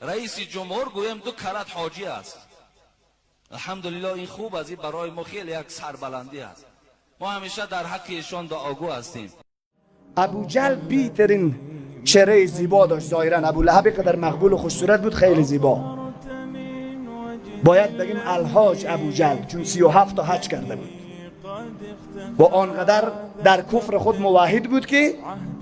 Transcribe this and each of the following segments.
رئیس جمهور گویم 2 کرات حاجی است. الحمدلله این خوب از این برای ما خیلی یک سربلندی است. ما همیشه در حق ایشان دعاگو هستیم. ابوجهل بیترین چهره زیبا داشت ظاهرا. ابولهب قدر مقبول و خوشصورت بود، خیلی زیبا. باید بگیم الحاج ابوجهل، چون 37 تا حج کرده بود. با آنقدر در کفر خود موحد بود که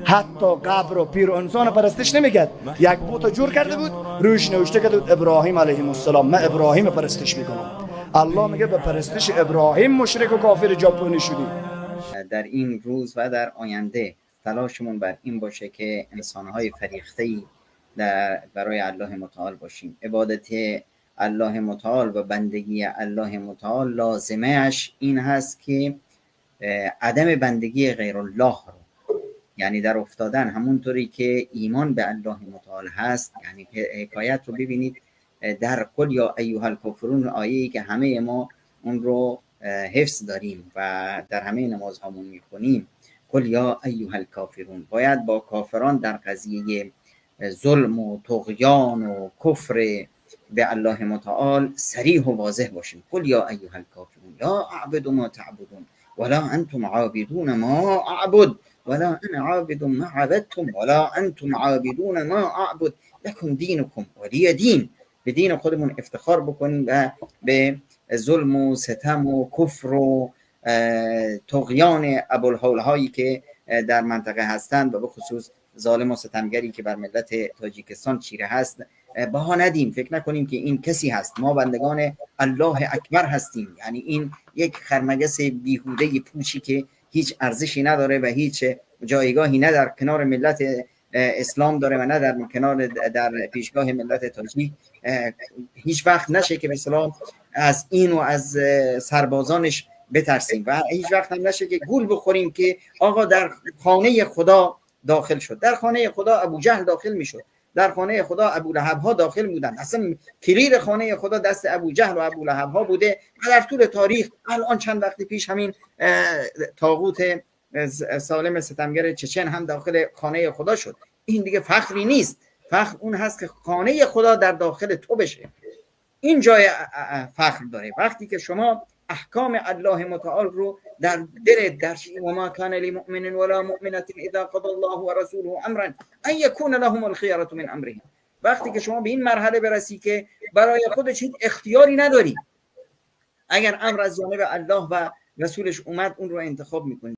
حتی قبر و پیر و انسان پرستش نمیکرد. یک بت جور کرده بود، روش نوشته کرده بود ابراهیم علیه السلام، من ابراهیم پرستش میکنم. الله میگه به پرستش ابراهیم مشرک و کافر ژاپنی شدی. در این روز و در آینده تلاشمون بر این باشه که انسانهای فریخته‌ای برای الله متعال باشیم. عبادت الله متعال و بندگی الله متعال لازمهش این هست که عدم بندگی غیر الله رو، یعنی در افتادن همونطوری که ایمان به الله متعال هست. یعنی حکایت رو ببینید در قل یا ایها الکافرون، آیه‌ای که همه ما اون رو حفظ داریم و در همه نمازهامون میخونیم. قل یا ایها الکافرون، باید با کافران در قضیه ظلم و طغیان و کفر به الله متعال صریح و واضح باشیم. قل یا ایها الکافرون لا اعبد ما تعبدون ولا انتم عابدون ما اعبد ولا انا عابد ما عبدتم ولا انتم عابدون ما اعبد لکم دینکم ولی دین. به دین خودمون افتخار بکنیم و به ظلم و ستم و کفر و طغیان ابوالهول هایی که در منطقه هستند و به خصوص ظالم و ستمگری که بر ملت تاجیکستان چیره هست بها ندیم. فکر نکنیم که این کسی هست. ما بندگان الله اکبر هستیم. یعنی این یک خرمگس بیهوده پوچی که هیچ ارزشی نداره و هیچ جایگاهی نه در کنار ملت اسلام داره و نه در پیشگاه ملت تاجیک. هیچ وقت نشه که مثلا از این و از سربازانش بترسیم و هیچ وقت هم نشه که گول بخوریم که آقا در خانه خدا داخل شد. در خانه خدا ابوجهل داخل میشد، در خانه خدا ابولهب ها داخل بودن. اصلا کلید خانه خدا دست ابوجهل و ابولهب ها بوده و در طول تاریخ الان چند وقت پیش همین طاغوت سالم ستمگر چچن هم داخل خانه خدا شد. این دیگه فخری نیست. فخر اون هست که خانه خدا در داخل تو بشه. این جای فخر داره وقتی که شما احکام الله متعال رو در دلت درشی. و ما کان لمؤمن ولا مؤمنة اذا قضى الله ورسوله امرا ان يكون لهم الخيرة من امرهم. وقتی که شما به این مرحله برسی که برای خودت هیچ اختیاری نداری، اگر امر از جانب الله و رسولش اومد اون رو انتخاب میکنی.